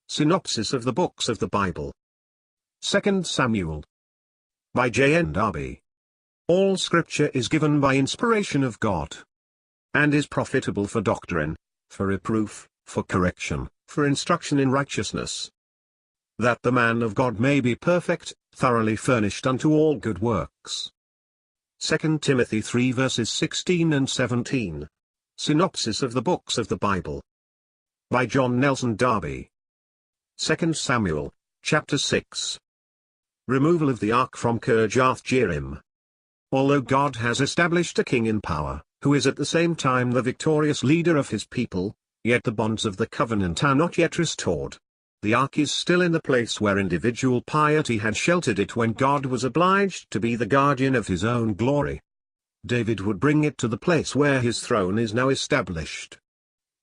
Synopsis of the books of the Bible. 2 Samuel. By JND Darby. All Scripture is given by inspiration of God, and is profitable for doctrine, for reproof, for correction, for instruction in righteousness, that the man of God may be perfect, thoroughly furnished unto all good works. 2 Timothy 3 verses 16 and 17. Synopsis of the books of the Bible. By John Nelson Darby. 2 Samuel, chapter 6. Removal of the ark from Kirjath-Jearim. Although God has established a king in power, who is at the same time the victorious leader of his people, yet the bonds of the covenant are not yet restored. The ark is still in the place where individual piety had sheltered it when God was obliged to be the guardian of his own glory. David would bring it to the place where his throne is now established.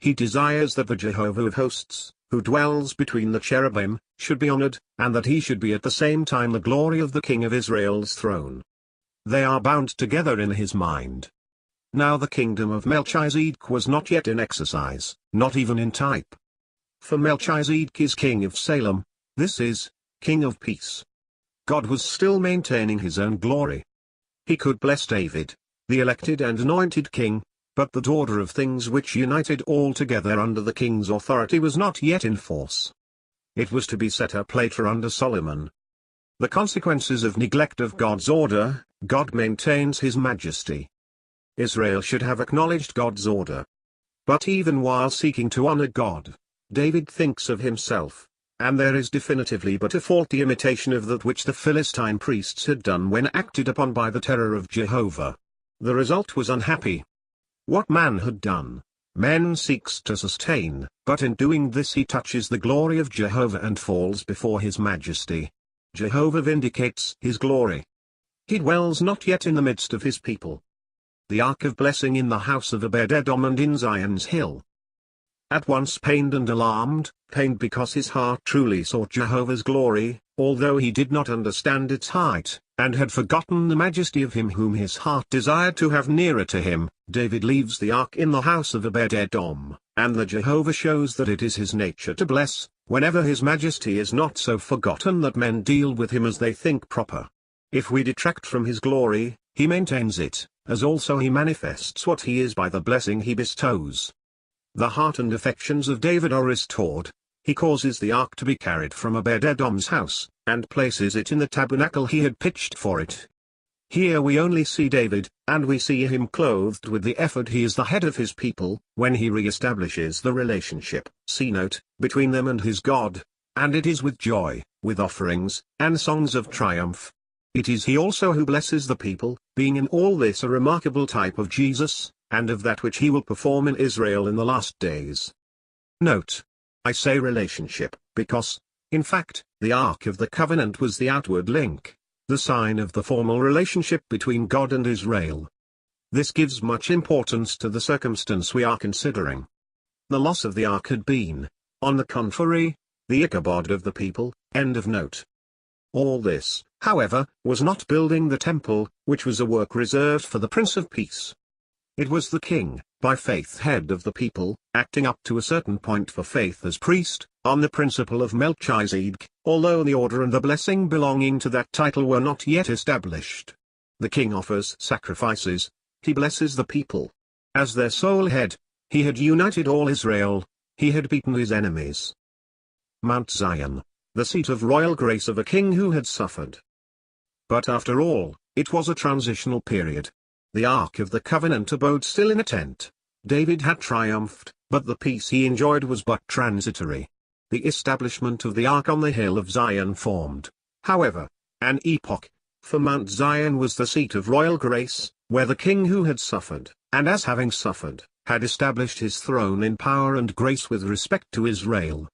He desires that the Jehovah of hosts, who dwells between the cherubim, should be honored, and that he should be at the same time the glory of the King of Israel's throne. They are bound together in his mind. Now the kingdom of Melchizedek was not yet in exercise, not even in type. For Melchizedek is king of Salem, this is, king of peace. God was still maintaining his own glory. He could bless David, the elected and anointed king, but the order of things which united all together under the king's authority was not yet in force. It was to be set up later under Solomon. The consequences of neglect of God's order, God maintains his majesty. Israel should have acknowledged God's order. But even while seeking to honor God, David thinks of himself, and there is definitively but a faulty imitation of that which the Philistine priests had done when acted upon by the terror of Jehovah. The result was unhappy. What man had done, man seeks to sustain, but in doing this he touches the glory of Jehovah and falls before his majesty. Jehovah vindicates his glory. He dwells not yet in the midst of his people. The ark of blessing in the house of Obed-Edom and in Zion's hill. At once pained and alarmed, pained because his heart truly sought Jehovah's glory, although he did not understand its height, and had forgotten the majesty of him whom his heart desired to have nearer to him, David leaves the ark in the house of Obed-Edom, and the Jehovah shows that it is his nature to bless, whenever his majesty is not so forgotten that men deal with him as they think proper. If we detract from his glory, he maintains it, as also he manifests what he is by the blessing he bestows. The heart and affections of David are restored. He causes the ark to be carried from Obed-Edom's house, and places it in the tabernacle he had pitched for it. Here we only see David, and we see him clothed with the effort he is the head of his people, when he re-establishes the relationship, between them and his God, and it is with joy, with offerings, and songs of triumph. It is he also who blesses the people, being in all this a remarkable type of Jesus, and of that which he will perform in Israel in the last days. Note: I say relationship, because, in fact, the Ark of the Covenant was the outward link, the sign of the formal relationship between God and Israel. This gives much importance to the circumstance we are considering. The loss of the Ark had been, on the contrary, the Ichabod of the people. End of note. All this, however, was not building the temple, which was a work reserved for the Prince of Peace. It was the king, by faith head of the people, acting up to a certain point for faith as priest, on the principle of Melchizedek, although the order and the blessing belonging to that title were not yet established. The king offers sacrifices, he blesses the people. As their sole head, he had united all Israel, he had beaten his enemies. Mount Zion, the seat of royal grace of a king who had suffered. But after all, it was a transitional period. The Ark of the Covenant abode still in a tent. David had triumphed, but the peace he enjoyed was but transitory. The establishment of the Ark on the hill of Zion formed, however, an epoch, for Mount Zion was the seat of royal grace, where the king who had suffered, and as having suffered, had established his throne in power and grace with respect to Israel.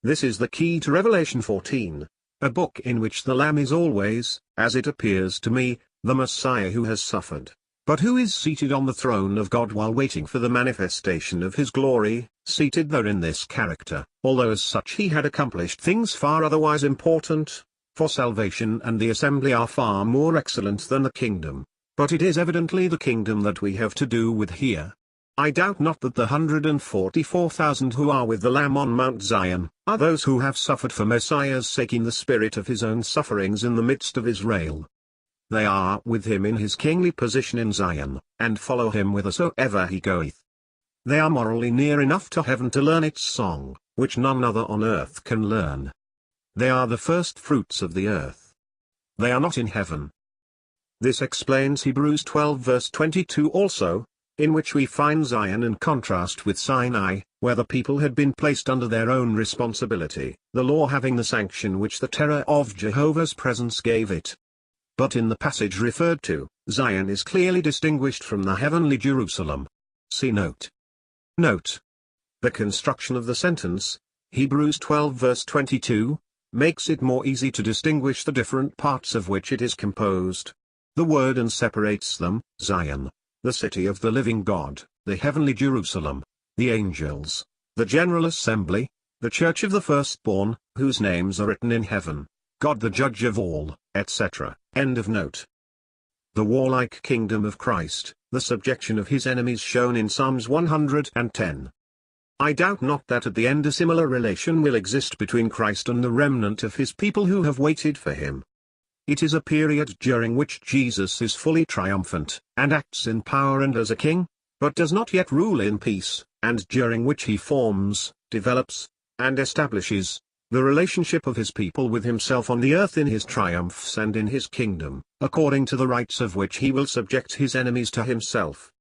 This is the key to Revelation 14, a book in which the Lamb is always, as it appears to me, the Messiah who has suffered, but who is seated on the throne of God while waiting for the manifestation of his glory, seated there in this character, although as such he had accomplished things far otherwise important, for salvation and the assembly are far more excellent than the kingdom, but it is evidently the kingdom that we have to do with here. I doubt not that the 144,000 who are with the Lamb on Mount Zion, are those who have suffered for Messiah's sake in the spirit of his own sufferings in the midst of Israel. They are with him in his kingly position in Zion, and follow him whithersoever he goeth. They are morally near enough to heaven to learn its song, which none other on earth can learn. They are the first fruits of the earth. They are not in heaven. This explains Hebrews 12 verse 22 also, in which we find Zion in contrast with Sinai, where the people had been placed under their own responsibility, the law having the sanction which the terror of Jehovah's presence gave it. But in the passage referred to, Zion is clearly distinguished from the heavenly Jerusalem. See note. Note. The construction of the sentence, Hebrews 12 verse 22, makes it more easy to distinguish the different parts of which it is composed. The word and separates them, Zion, the city of the living God, the heavenly Jerusalem, the angels, the general assembly, the church of the firstborn, whose names are written in heaven, God the judge of all, etc. End of note. The warlike kingdom of Christ, the subjection of his enemies shown in Psalms 110. I doubt not that at the end a similar relation will exist between Christ and the remnant of his people who have waited for him. It is a period during which Jesus is fully triumphant, and acts in power and as a king, but does not yet rule in peace, and during which he forms, develops, and establishes, the relationship of his people with himself on the earth in his triumphs and in his kingdom, according to the rights of which he will subject his enemies to himself.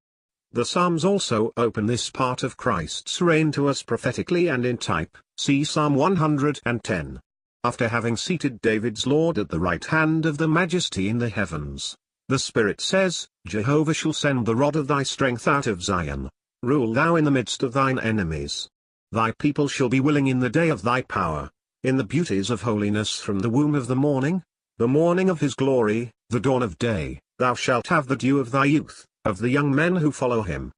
The Psalms also open this part of Christ's reign to us prophetically and in type, see Psalm 110. After having seated David's Lord at the right hand of the Majesty in the heavens, the Spirit says, Jehovah shall send the rod of thy strength out of Zion. Rule thou in the midst of thine enemies. Thy people shall be willing in the day of thy power, in the beauties of holiness from the womb of the morning of his glory, the dawn of day, thou shalt have the dew of thy youth, of the young men who follow him.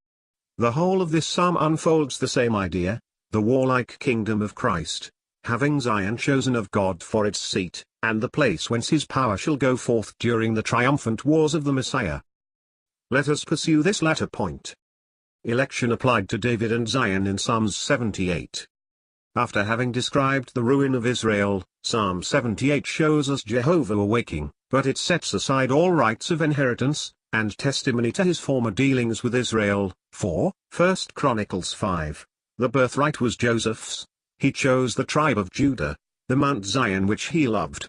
The whole of this psalm unfolds the same idea, the warlike kingdom of Christ, having Zion chosen of God for its seat, and the place whence his power shall go forth during the triumphant wars of the Messiah. Let us pursue this latter point. Election applied to David and Zion in Psalms 78. After having described the ruin of Israel, Psalm 78 shows us Jehovah awaking, but it sets aside all rights of inheritance, and testimony to his former dealings with Israel, for, 1 Chronicles 5, the birthright was Joseph's. He chose the tribe of Judah, the Mount Zion which he loved.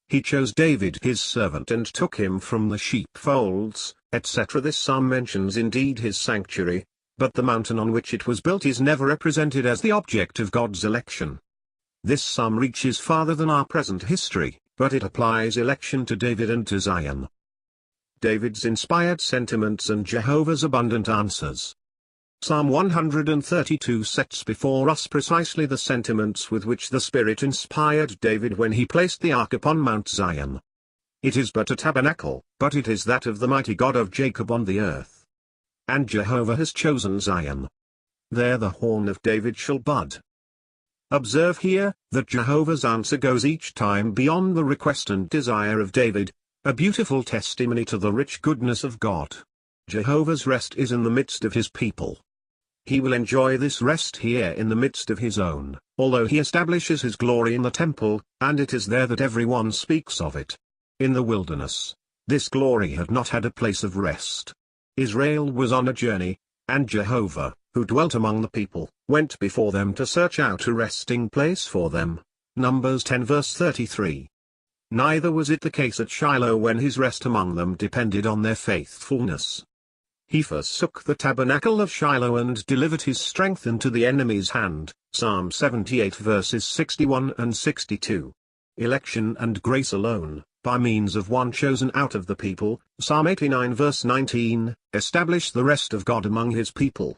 He chose David his servant and took him from the sheepfolds, etc. This psalm mentions indeed his sanctuary, but the mountain on which it was built is never represented as the object of God's election. This psalm reaches farther than our present history, but it applies election to David and to Zion. David's inspired sentiments and Jehovah's abundant answers. Psalm 132 sets before us precisely the sentiments with which the Spirit inspired David when he placed the ark upon Mount Zion. It is but a tabernacle, but it is that of the mighty God of Jacob on the earth. And Jehovah has chosen Zion. There the horn of David shall bud. Observe here, that Jehovah's answer goes each time beyond the request and desire of David, a beautiful testimony to the rich goodness of God. Jehovah's rest is in the midst of his people. He will enjoy this rest here in the midst of his own, although he establishes his glory in the temple, and it is there that everyone speaks of it. In the wilderness, this glory had not had a place of rest. Israel was on a journey, and Jehovah, who dwelt among the people, went before them to search out a resting place for them. Numbers 10 verse 33. Neither was it the case at Shiloh when his rest among them depended on their faithfulness. He forsook the tabernacle of Shiloh and delivered his strength into the enemy's hand. Psalm 78 verses 61 and 62. Election and grace alone, by means of one chosen out of the people, Psalm 89 verse 19, establish the rest of God among his people.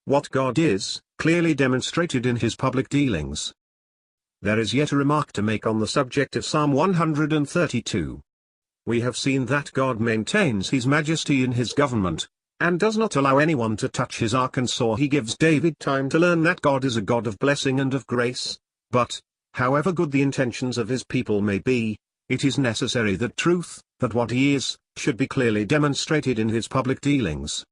What God is, clearly demonstrated in his public dealings. There is yet a remark to make on the subject of Psalm 132. We have seen that God maintains his majesty in his government, and does not allow anyone to touch his ark, and so he gives David time to learn that God is a God of blessing and of grace. But, however good the intentions of his people may be, it is necessary that truth, that what he is, should be clearly demonstrated in his public dealings.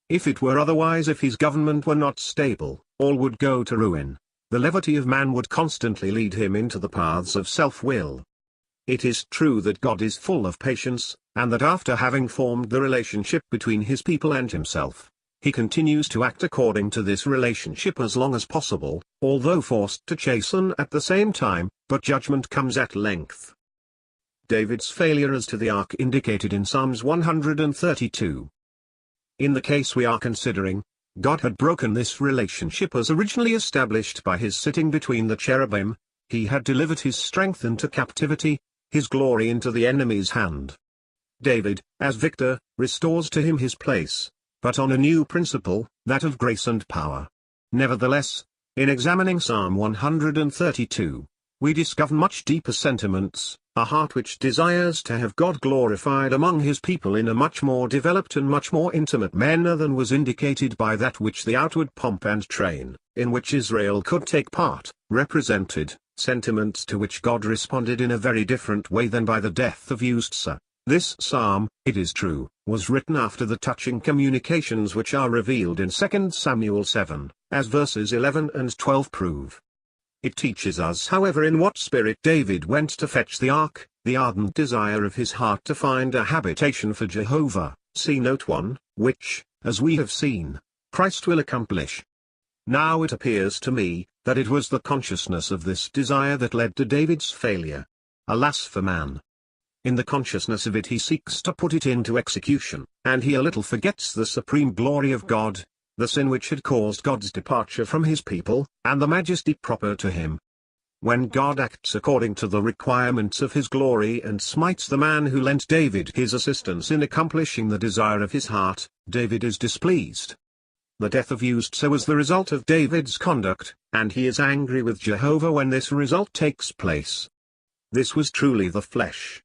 If it were otherwise, if his government were not stable, all would go to ruin. The levity of man would constantly lead him into the paths of self-will. It is true that God is full of patience, and that after having formed the relationship between his people and himself, he continues to act according to this relationship as long as possible, although forced to chasten at the same time, but judgment comes at length. David's failure as to the ark indicated in Psalms 132. In the case we are considering, God had broken this relationship as originally established by his sitting between the cherubim. He had delivered his strength into captivity, his glory into the enemy's hand. David, as victor, restores to him his place, but on a new principle, that of grace and power. Nevertheless, in examining Psalm 132, we discover much deeper sentiments, a heart which desires to have God glorified among his people in a much more developed and much more intimate manner than was indicated by that which the outward pomp and train, in which Israel could take part, represented, sentiments to which God responded in a very different way than by the death of Uzzah. This psalm, it is true, was written after the touching communications which are revealed in 2 Samuel 7, as verses 11 and 12 prove. It teaches us, however, in what spirit David went to fetch the ark, the ardent desire of his heart to find a habitation for Jehovah, see note 1, which, as we have seen, Christ will accomplish. Now it appears to me, that it was the consciousness of this desire that led to David's failure. Alas for man! In the consciousness of it he seeks to put it into execution, and he a little forgets the supreme glory of God, the sin which had caused God's departure from his people, and the majesty proper to him. When God acts according to the requirements of his glory and smites the man who lent David his assistance in accomplishing the desire of his heart, David is displeased. The death of Uzzah was the result of David's conduct, and he is angry with Jehovah when this result takes place. This was truly the flesh.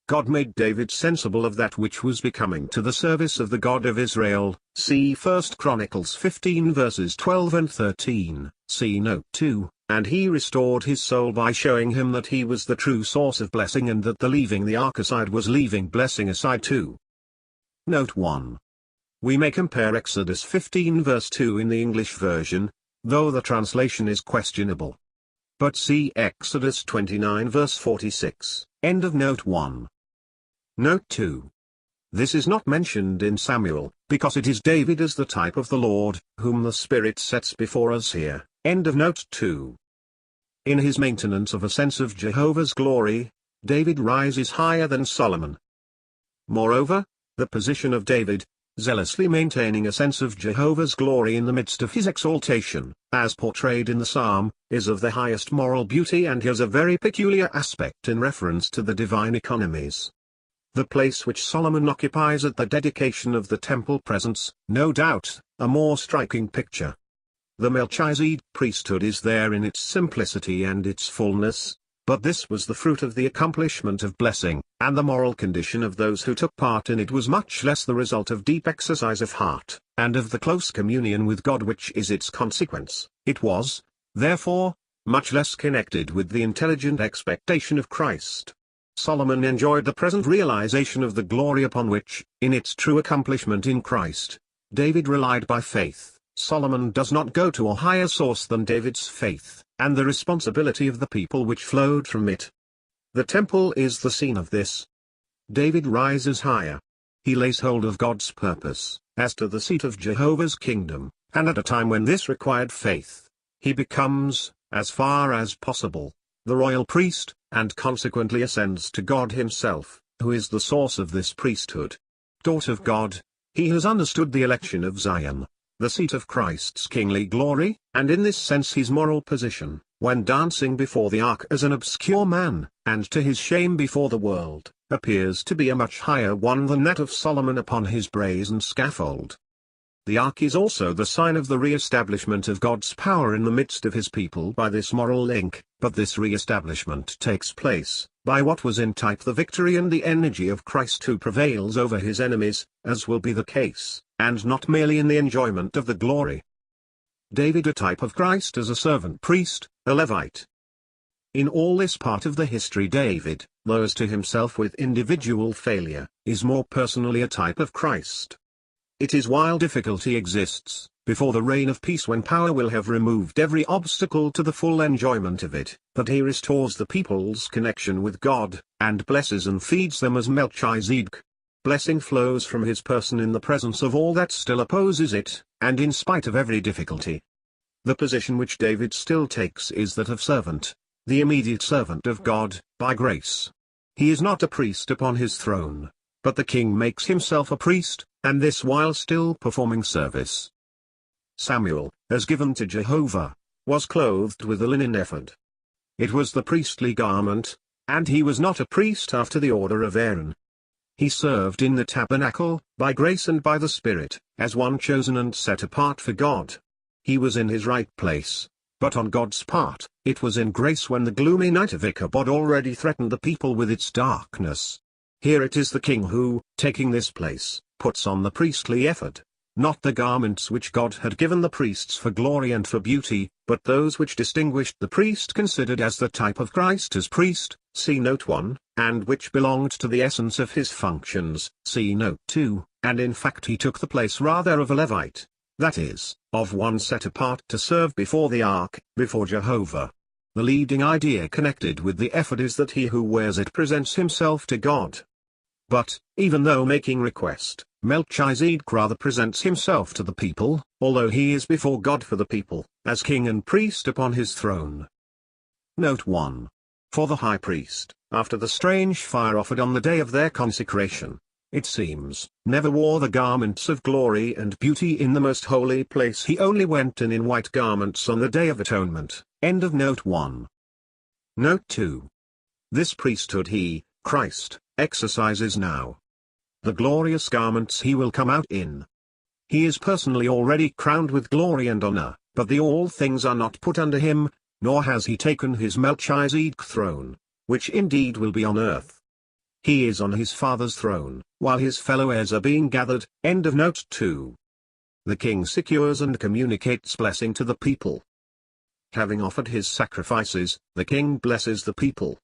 God made David sensible of that which was becoming to the service of the God of Israel, see 1 Chronicles 15 verses 12 and 13, see note 2, and he restored his soul by showing him that he was the true source of blessing and that the leaving the ark aside was leaving blessing aside too. Note 1. We may compare Exodus 15 verse 2 in the English version, though the translation is questionable. But see Exodus 29 verse 46, end of note 1. Note 2. This is not mentioned in Samuel, because it is David as the type of the Lord, whom the Spirit sets before us here, end of note 2. In his maintenance of a sense of Jehovah's glory, David rises higher than Solomon. Moreover, the position of David, zealously maintaining a sense of Jehovah's glory in the midst of his exaltation, as portrayed in the psalm, is of the highest moral beauty and has a very peculiar aspect in reference to the divine economies. The place which Solomon occupies at the dedication of the temple presents, no doubt, a more striking picture. The Melchizedek priesthood is there in its simplicity and its fullness, but this was the fruit of the accomplishment of blessing, and the moral condition of those who took part in it was much less the result of deep exercise of heart, and of the close communion with God which is its consequence. It was, therefore, much less connected with the intelligent expectation of Christ. Solomon enjoyed the present realization of the glory upon which, in its true accomplishment in Christ, David relied by faith. Solomon does not go to a higher source than David's faith, and the responsibility of the people which flowed from it. The temple is the scene of this. David rises higher. He lays hold of God's purpose, as to the seat of Jehovah's kingdom, and at a time when this required faith, he becomes, as far as possible, the royal priest, and consequently ascends to God himself, who is the source of this priesthood. Taught of God, he has understood the election of Zion, the seat of Christ's kingly glory, and in this sense his moral position, when dancing before the ark as an obscure man, and to his shame before the world, appears to be a much higher one than that of Solomon upon his brazen scaffold. The ark is also the sign of the re-establishment of God's power in the midst of his people by this moral link, but this re-establishment takes place, by what was in type the victory and the energy of Christ who prevails over his enemies, as will be the case, and not merely in the enjoyment of the glory. David a type of Christ as a servant priest, a Levite. In all this part of the history David, though as to himself with individual failure, is more personally a type of Christ. It is while difficulty exists, before the reign of peace when power will have removed every obstacle to the full enjoyment of it, that he restores the people's connection with God, and blesses and feeds them as Melchizedek. Blessing flows from his person in the presence of all that still opposes it, and in spite of every difficulty. The position which David still takes is that of servant, the immediate servant of God, by grace. He is not a priest upon his throne, but the king makes himself a priest, and this while still performing service. Samuel, as given to Jehovah, was clothed with a linen ephod. It was the priestly garment, and he was not a priest after the order of Aaron. He served in the tabernacle, by grace and by the Spirit, as one chosen and set apart for God. He was in his right place, but on God's part, it was in grace when the gloomy night of Ichabod already threatened the people with its darkness. Here it is the king who, taking this place, puts on the priestly ephod, not the garments which God had given the priests for glory and for beauty, but those which distinguished the priest considered as the type of Christ as priest, see note 1, and which belonged to the essence of his functions, see note 2, and in fact he took the place rather of a Levite, that is, of one set apart to serve before the ark, before Jehovah. The leading idea connected with the ephod is that he who wears it presents himself to God. But, even though making request, Melchizedek rather presents himself to the people, although he is before God for the people, as king and priest upon his throne. Note 1. For the high priest, after the strange fire offered on the day of their consecration, it seems, never wore the garments of glory and beauty in the most holy place. He only went in white garments on the Day of Atonement. End of note 1. Note 2. This priesthood he, Christ, exercises now. The glorious garments he will come out in. He is personally already crowned with glory and honor, but the all things are not put under him, nor has he taken his Melchizedek throne, which indeed will be on earth. He is on his Father's throne, while his fellow heirs are being gathered. End of note 2. The king secures and communicates blessing to the people. Having offered his sacrifices, the king blesses the people.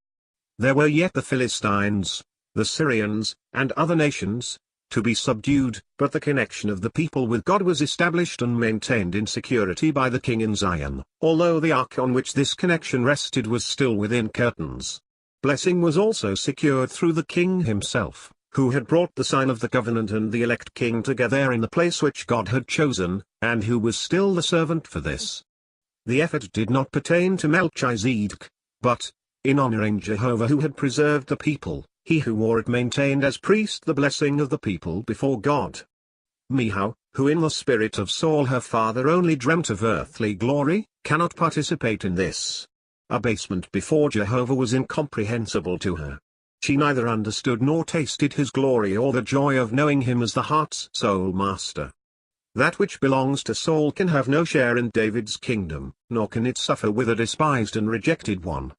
There were yet the Philistines, the Syrians, and other nations, to be subdued, but the connection of the people with God was established and maintained in security by the king in Zion, although the ark on which this connection rested was still within curtains. Blessing was also secured through the king himself, who had brought the sign of the covenant and the elect king together in the place which God had chosen, and who was still the servant for this. The ephod did not pertain to Melchizedek, but, in honoring Jehovah who had preserved the people, he who wore it maintained as priest the blessing of the people before God. Michal, who in the spirit of Saul her father only dreamt of earthly glory, cannot participate in this. Abasement before Jehovah was incomprehensible to her. She neither understood nor tasted his glory or the joy of knowing him as the heart's sole master. That which belongs to Saul can have no share in David's kingdom, nor can it suffer with a despised and rejected one.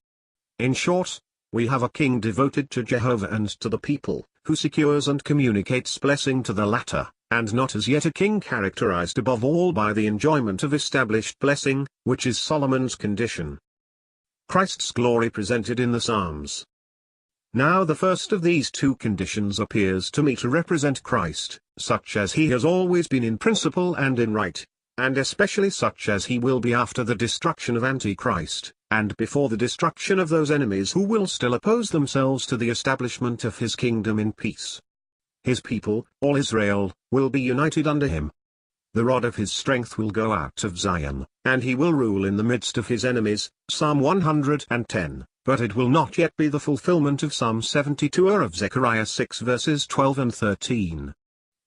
In short, we have a king devoted to Jehovah and to the people, who secures and communicates blessing to the latter, and not as yet a king characterized above all by the enjoyment of established blessing, which is Solomon's condition. Christ's glory presented in the Psalms. Now the first of these two conditions appears to me to represent Christ, such as he has always been in principle and in right, and especially such as he will be after the destruction of Antichrist, and before the destruction of those enemies who will still oppose themselves to the establishment of his kingdom in peace. His people, all Israel, will be united under him. The rod of his strength will go out of Zion, and he will rule in the midst of his enemies, Psalm 110, but it will not yet be the fulfillment of Psalm 72 or of Zechariah 6 verses 12 and 13.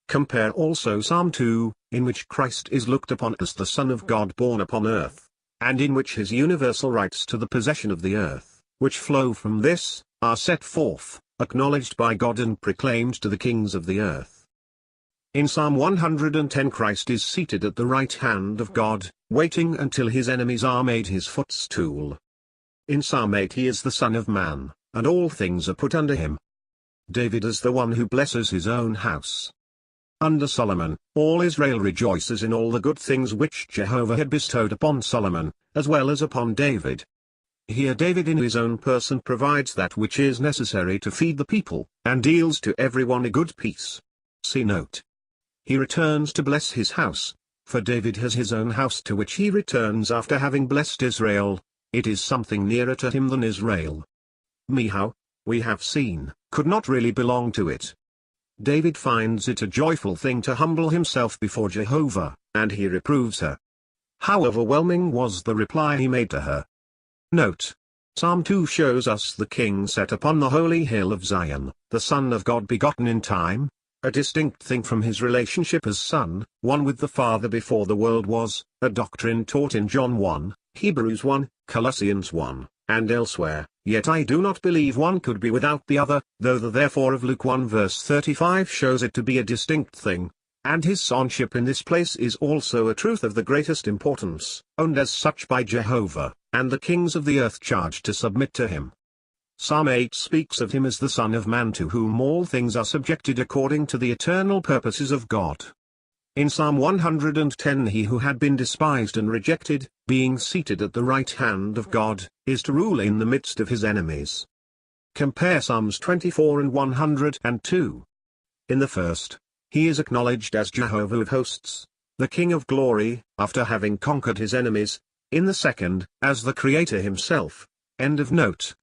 Compare also Psalm 2, in which Christ is looked upon as the Son of God born upon earth, and in which his universal rights to the possession of the earth, which flow from this, are set forth, acknowledged by God and proclaimed to the kings of the earth. In Psalm 110 Christ is seated at the right hand of God, waiting until his enemies are made his footstool. In Psalm 8 he is the Son of Man, and all things are put under him. David is the one who blesses his own house. Under Solomon, all Israel rejoices in all the good things which Jehovah had bestowed upon Solomon, as well as upon David. Here David in his own person provides that which is necessary to feed the people, and deals to everyone a good peace. See note. he returns to bless his house, for David has his own house to which he returns after having blessed Israel. It is something nearer to him than Israel. Michal, we have seen, could not really belong to it. David finds it a joyful thing to humble himself before Jehovah, and he reproves her. How overwhelming was the reply he made to her. Note: Psalm 2 shows us the king set upon the holy hill of Zion, the Son of God begotten in time, a distinct thing from his relationship as son, one with the Father before the world was, a doctrine taught in John 1, Hebrews 1, Colossians 1, and elsewhere. Yet I do not believe one could be without the other, though the therefore of Luke 1 verse 35 shows it to be a distinct thing, and his sonship in this place is also a truth of the greatest importance, owned as such by Jehovah, and the kings of the earth charged to submit to him. Psalm 8 speaks of him as the Son of Man to whom all things are subjected according to the eternal purposes of God. In Psalm 110 he who had been despised and rejected, being seated at the right hand of God, is to rule in the midst of his enemies. Compare Psalms 24 and 102. In the first, he is acknowledged as Jehovah of hosts, the King of glory, after having conquered his enemies. In the second, as the Creator himself. End of note.